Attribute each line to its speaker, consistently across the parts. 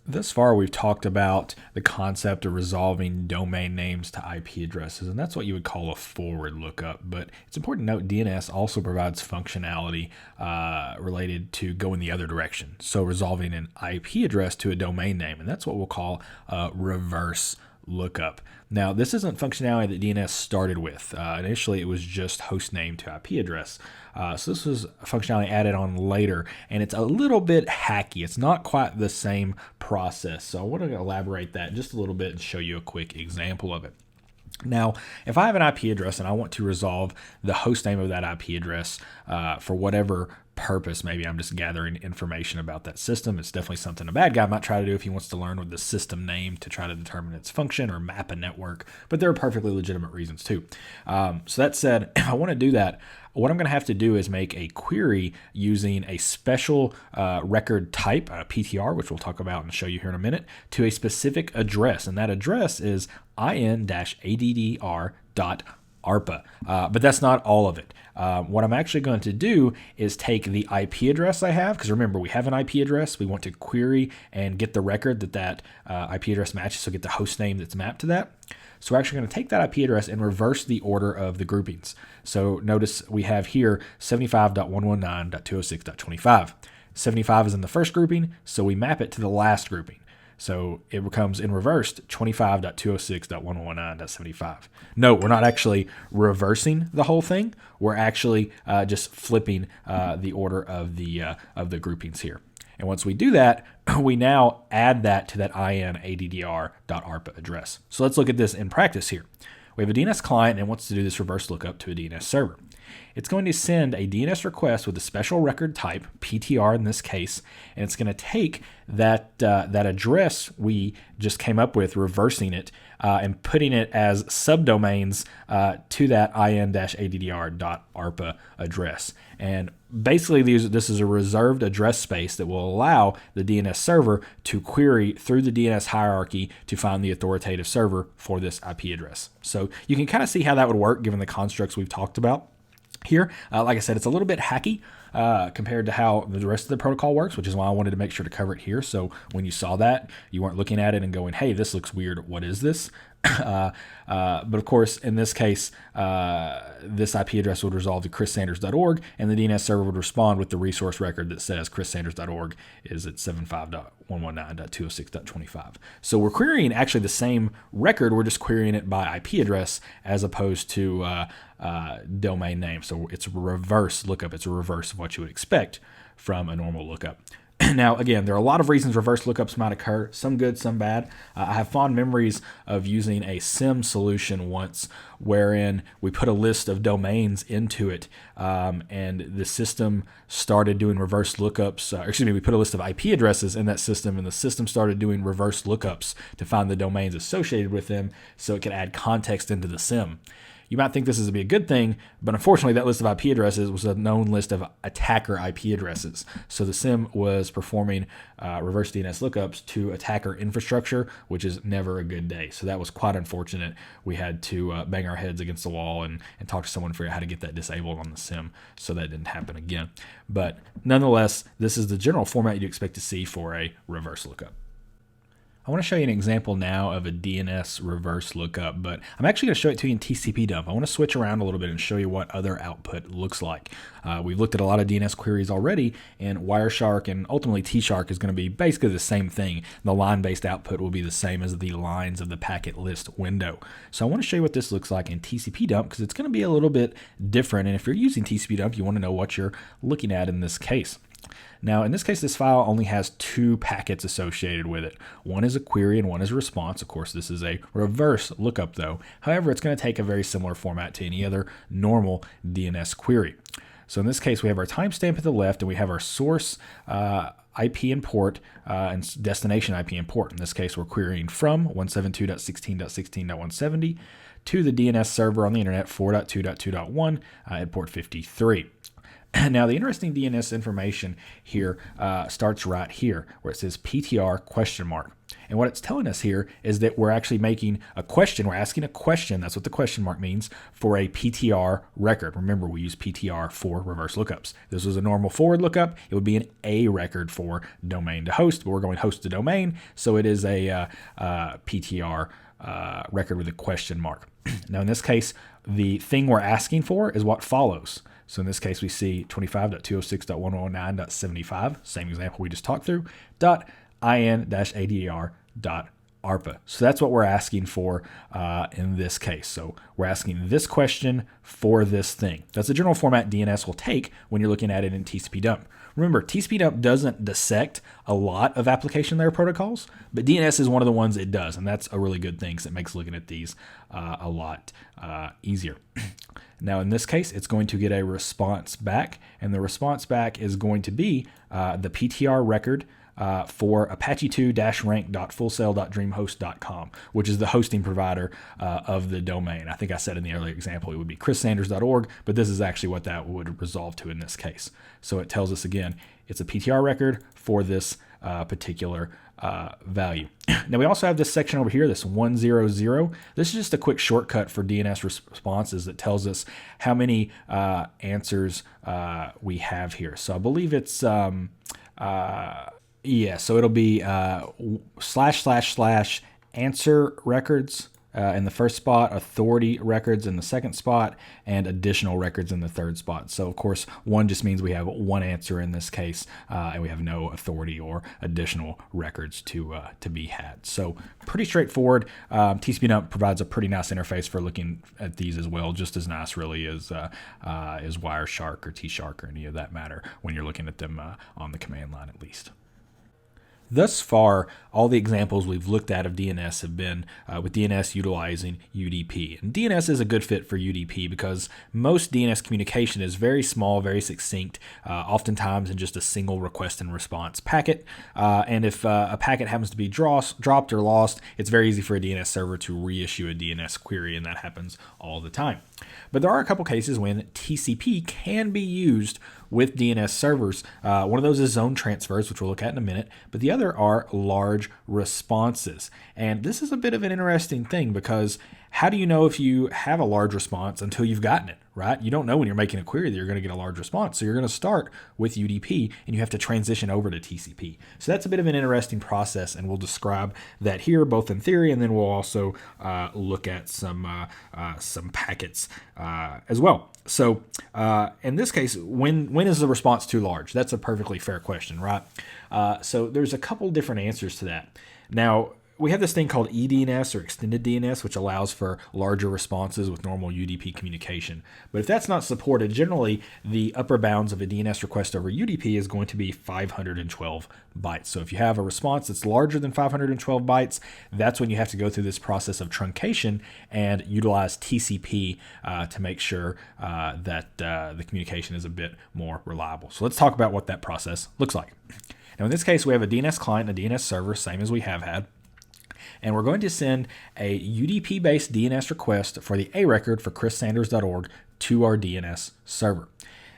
Speaker 1: Thus far, we've talked about the concept of resolving domain names to IP addresses, and that's what you would call a forward lookup. But it's important to note DNS also provides functionality related to going the other direction. So resolving an IP address to a domain name, and that's what we'll call a reverse lookup. Now, this isn't functionality that DNS started with. Initially, it was just host name to IP address. So this was functionality added on later, and it's a little bit hacky. It's not quite the same process. So I want to elaborate that just a little bit and show you a quick example of it. Now, if I have an IP address and I want to resolve the host name of that IP address for whatever purpose, maybe I'm just gathering information about that system. It's definitely something a bad guy might try to do if he wants to learn with the system name to try to determine its function or map a network, but there are perfectly legitimate reasons too. So that said, if I want to do that, what I'm going to have to do is make a query using a special record type, PTR, which we'll talk about and show you here in a minute, to a specific address. And that address is in-addr.arpa. But that's not all of it. What I'm actually going to do is take the IP address I have, because remember, we have an IP address. We want to query and get the record that IP address matches, so get the host name that's mapped to that. So we're actually going to take that IP address and reverse the order of the groupings. So notice we have here 75.119.206.25. 75 is in the first grouping, so we map it to the last grouping. So it becomes in reversed 25.206.119.75. Note, we're not actually reversing the whole thing. We're actually just flipping the order of the groupings here. And once we do that, we now add that to that in-addr.arpa address. So let's look at this in practice here. We have a DNS client and it wants to do this reverse lookup to a DNS server. It's going to send a DNS request with a special record type, PTR in this case, and it's going to take that address we just came up with, reversing it, and putting it as subdomains to that in-addr.arpa address. And basically, this is a reserved address space that will allow the DNS server to query through the DNS hierarchy to find the authoritative server for this IP address. So you can kind of see how that would work given the constructs we've talked about here. Like I said, it's a little bit hacky compared to how the rest of the protocol works, which is why I wanted to make sure to cover it here. So when you saw that, you weren't looking at it and going, hey, this looks weird. What is this? But of course, in this case, this IP address would resolve to chrissanders.org, and the DNS server would respond with the resource record that says chrissanders.org is at 75.119.206.25. So we're querying actually the same record. We're just querying it by IP address as opposed to domain name. So it's a reverse lookup. It's a reverse of what you would expect from a normal lookup. Now, again, there are a lot of reasons reverse lookups might occur, some good, some bad. I have fond memories of using a SIM solution once wherein we put a list of domains into it, and the system started doing reverse lookups. We put a list of IP addresses in that system, and the system started doing reverse lookups to find the domains associated with them so it could add context into the SIM. You might think this is to be a good thing, but unfortunately that list of IP addresses was a known list of attacker IP addresses. So the SIM was performing reverse DNS lookups to attacker infrastructure, which is never a good day. So that was quite unfortunate. We had to bang our heads against the wall and talk to someone to figure out how to get that disabled on the SIM so that didn't happen again. But nonetheless, this is the general format you'd expect to see for a reverse lookup. I want to show you an example now of a DNS reverse lookup, but I'm actually going to show it to you in TCP dump. I want to switch around a little bit and show you what other output looks like. We've looked at a lot of DNS queries already, and Wireshark and ultimately Tshark is going to be basically the same thing. The line-based output will be the same as the lines of the packet list window. So I want to show you what this looks like in TCP dump because it's going to be a little bit different, and if you're using TCP dump, you want to know what you're looking at in this case. Now, in this case, this file only has two packets associated with it. One is a query and one is a response. Of course, this is a reverse lookup, though. However, it's going to take a very similar format to any other normal DNS query. So in this case, we have our timestamp at the left, and we have our source IP and port and destination IP and port. In this case, we're querying from 172.16.16.170 to the DNS server on the internet 4.2.2.1 at port 53. Now, the interesting DNS information here starts right here where it says PTR question mark. And what it's telling us here is that we're actually making a question. We're asking a question. That's what the question mark means for a PTR record. Remember, we use PTR for reverse lookups. If this was a normal forward lookup, it would be an A record for domain to host, but we're going host to domain. So it is a PTR record with a question mark. Now, in this case, the thing we're asking for is what follows. So in this case, we see 25.206.109.75, same example we just talked through, .in-adr.arpa. So that's what we're asking for in this case. So we're asking this question for this thing. That's the general format DNS will take when you're looking at it in TCP dump. Remember, TCP dump doesn't dissect a lot of application layer protocols, but DNS is one of the ones it does, and that's a really good thing because it makes looking at these a lot easier. Now, in this case, it's going to get a response back, and the response back is going to be the PTR record for apache2-rank.fullsail.dreamhost.com, which is the hosting provider of the domain. I think I said in the earlier example it would be chrissanders.org, but this is actually what that would resolve to in this case. So it tells us again, it's a PTR record for this particular value. Now we also have this section over here, this 100. This is just a quick shortcut for DNS responses that tells us how many answers we have here. So I believe it's so it'll be / answer records in the first spot, authority records in the second spot, and additional records in the third spot. So of course, one just means we have one answer in this case, and we have no authority or additional records to be had. So pretty straightforward. TCP dump provides a pretty nice interface for looking at these as well, just as nice really as Wireshark or T-Shark or any of that matter when you're looking at them on the command line at least. Thus far, all the examples we've looked at of DNS have been with DNS utilizing UDP. And DNS is a good fit for UDP because most DNS communication is very small, very succinct, oftentimes in just a single request and response packet. And if a packet happens to be dropped or lost, it's very easy for a DNS server to reissue a DNS query, and that happens all the time. But there are a couple cases when TCP can be used with DNS servers. One of those is zone transfers, which we'll look at in a minute, but the other are large responses. And this is a bit of an interesting thing because how do you know if you have a large response until you've gotten it, right? You don't know when you're making a query that you're going to get a large response. So you're going to start with UDP and you have to transition over to TCP. So that's a bit of an interesting process, and we'll describe that here both in theory, and then we'll also look at some packets as well. So in this case, when is the response too large? That's a perfectly fair question, right? So there's a couple different answers to that. Now, we have this thing called eDNS or extended DNS, which allows for larger responses with normal UDP communication. But if that's not supported, generally the upper bounds of a DNS request over UDP is going to be 512 bytes. So if you have a response that's larger than 512 bytes, that's when you have to go through this process of truncation and utilize TCP to make sure that the communication is a bit more reliable. So let's talk about what that process looks like. Now in this case, we have a DNS client and a DNS server, same as we have had. And we're going to send a UDP-based DNS request for the A record for chrissanders.org to our DNS server.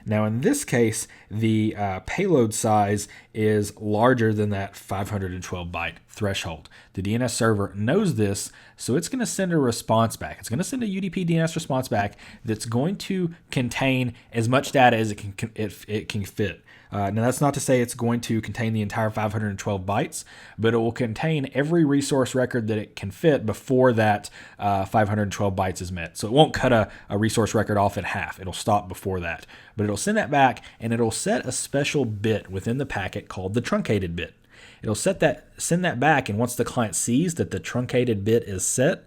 Speaker 1: Now, in this case, the payload size is larger than that 512-byte threshold. The DNS server knows this, so it's going to send a response back. It's going to send a UDP DNS response back that's going to contain as much data as it can fit. Now, that's not to say it's going to contain the entire 512 bytes, but it will contain every resource record that it can fit before that 512 bytes is met. So it won't cut a resource record off in half. It'll stop before that. But it'll send that back, and it'll set a special bit within the packet called the truncated bit. It'll send that back, and once the client sees that the truncated bit is set,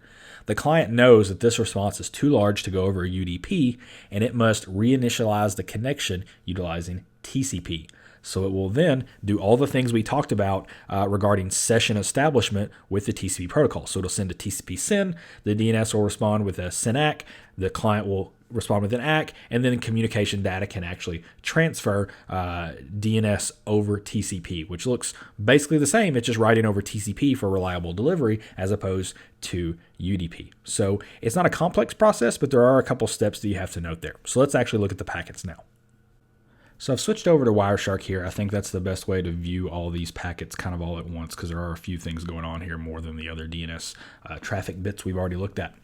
Speaker 1: the client knows that this response is too large to go over UDP, and it must reinitialize the connection utilizing TCP. So it will then do all the things we talked about regarding session establishment with the TCP protocol. So it'll send a TCP SYN, the DNS will respond with a SYN-ACK, the client will respond with an ACK, and then communication data can actually transfer DNS over TCP, which looks basically the same. It's just writing over TCP for reliable delivery as opposed to UDP. So it's not a complex process, but there are a couple steps that you have to note there. So let's actually look at the packets now. So I've switched over to Wireshark here. I think that's the best way to view all these packets kind of all at once, because there are a few things going on here more than the other DNS traffic bits we've already looked at.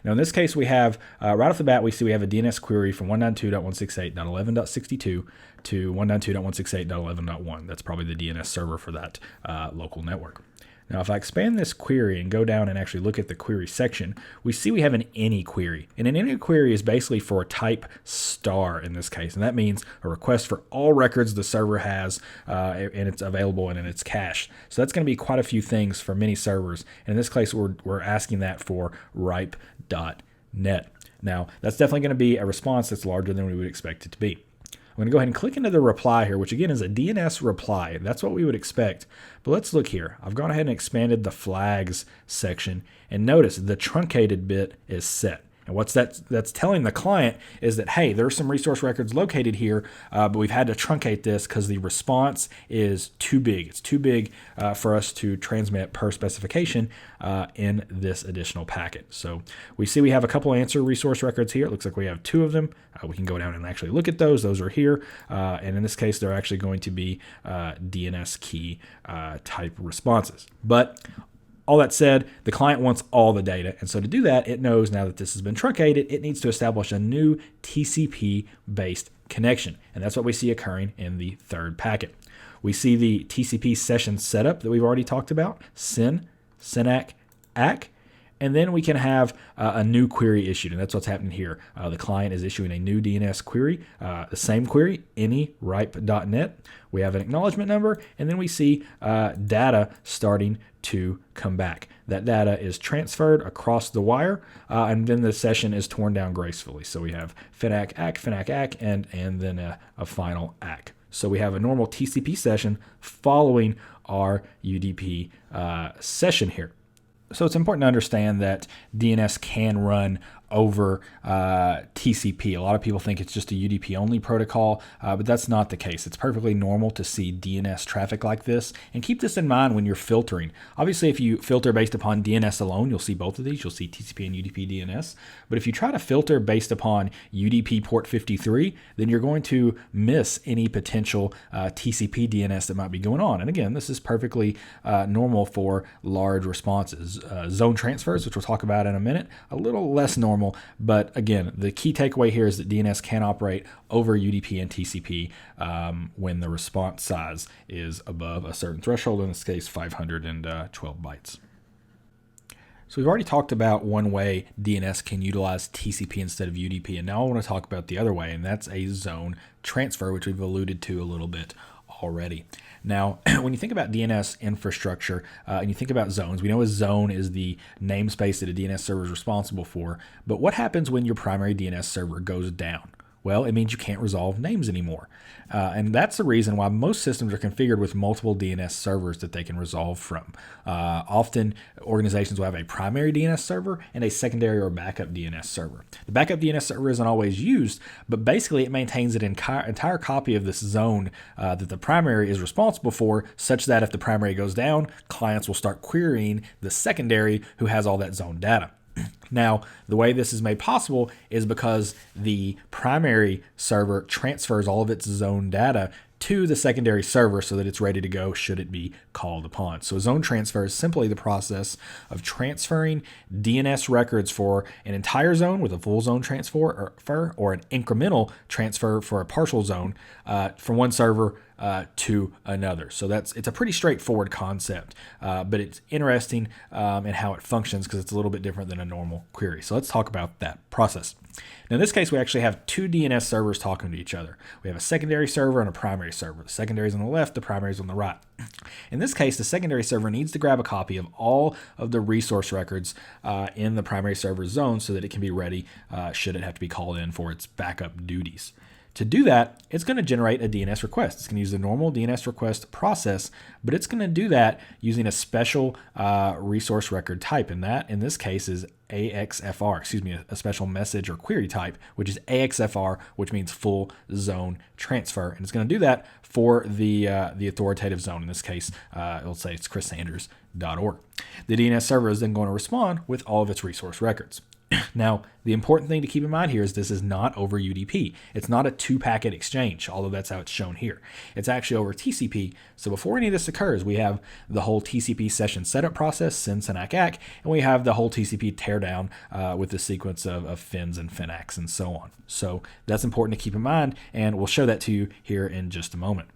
Speaker 1: Now in this case we have, right off the bat, we see we have a DNS query from 192.168.11.62 to 192.168.11.1. That's probably the DNS server for that local network. Now, if I expand this query and go down and actually look at the query section, we see we have an any query. And an any query is basically for a type star in this case. And that means a request for all records the server has and it's available and in its cache. So that's going to be quite a few things for many servers. And in this case, we're asking that for ripe.net. Now, that's definitely going to be a response that's larger than we would expect it to be. I'm going to go ahead and click into the reply here, which again is a DNS reply. That's what we would expect. But let's look here. I've gone ahead and expanded the flags section, and notice the truncated bit is set. And what's that's telling the client is that, hey, there are some resource records located here, but we've had to truncate this because the response is too big. It's too big for us to transmit per specification in this additional packet. So we see we have a couple answer resource records here. It looks like we have 2 of them. We can go down and actually look at those. Those are here. And in this case, they're actually going to be DNS key type responses. But all that said, the client wants all the data, and so to do that, it knows now that this has been truncated, it needs to establish a new TCP-based connection, and that's what we see occurring in the third packet. We see the TCP session setup that we've already talked about, SYN, SYNAC, ACK, and then we can have a new query issued, and that's what's happening here. The client is issuing a new DNS query, the same query, any ripe.net. We have an acknowledgement number, and then we see data starting to come back. That data is transferred across the wire, and then the session is torn down gracefully. So we have FINAC ACK, and then a final ACK. So we have a normal TCP session following our UDP session here. So it's important to understand that DNS can run over TCP. A lot of people think it's just a UDP only protocol, but that's not the case. It's perfectly normal to see DNS traffic like this, and keep this in mind when you're filtering. Obviously, if you filter based upon DNS alone, you'll see both of these. You'll see TCP and UDP DNS. But if you try to filter based upon UDP port 53, then you're going to miss any potential TCP DNS that might be going on. And again, this is perfectly normal for large responses. Zone transfers, which we'll talk about in a minute, a little less normal. But again, the key takeaway here is that DNS can operate over UDP and TCP when the response size is above a certain threshold, in this case 512 bytes. So we've already talked about one way DNS can utilize TCP instead of UDP, and now I want to talk about the other way, and that's a zone transfer, which we've alluded to a little bit already. Now, when you think about DNS infrastructure and you think about zones, we know a zone is the namespace that a DNS server is responsible for, but what happens when your primary DNS server goes down? Well, it means you can't resolve names anymore. And that's the reason why most systems are configured with multiple DNS servers that they can resolve from. Often, organizations will have a primary DNS server and a secondary or backup DNS server. The backup DNS server isn't always used, but basically it maintains an entire copy of this zone that the primary is responsible for, such that if the primary goes down, clients will start querying the secondary who has all that zone data. Now, the way this is made possible is because the primary server transfers all of its zone data to the secondary server so that it's ready to go should it be called upon. So a zone transfer is simply the process of transferring DNS records for an entire zone with a full zone transfer or an incremental transfer for a partial zone from one server to another. So it's a pretty straightforward concept, but it's interesting in how it functions because it's a little bit different than a normal query. So let's talk about that process. Now, in this case, we actually have 2 DNS servers talking to each other. We have a secondary server and a primary server. The secondary is on the left, the primary is on the right. In this case, the secondary server needs to grab a copy of all of the resource records in the primary server zone so that it can be ready should it have to be called in for its backup duties. To do that, it's going to generate a DNS request. It's going to use the normal DNS request process, but it's going to do that using a special resource record type, and that, in this case, is AXFR, a special message or query type, which is AXFR, which means full zone transfer. And it's going to do that for the authoritative zone. In this case, it'll say it's chrissanders.org. The DNS server is then going to respond with all of its resource records. Now, the important thing to keep in mind here is this is not over UDP. It's not a 2-packet exchange, although that's how it's shown here. It's actually over TCP. So before any of this occurs, we have the whole TCP session setup process, send, SYN-ACK, ACK, and we have the whole TCP teardown with the sequence of fins and FINACs and so on. So that's important to keep in mind, and we'll show that to you here in just a moment.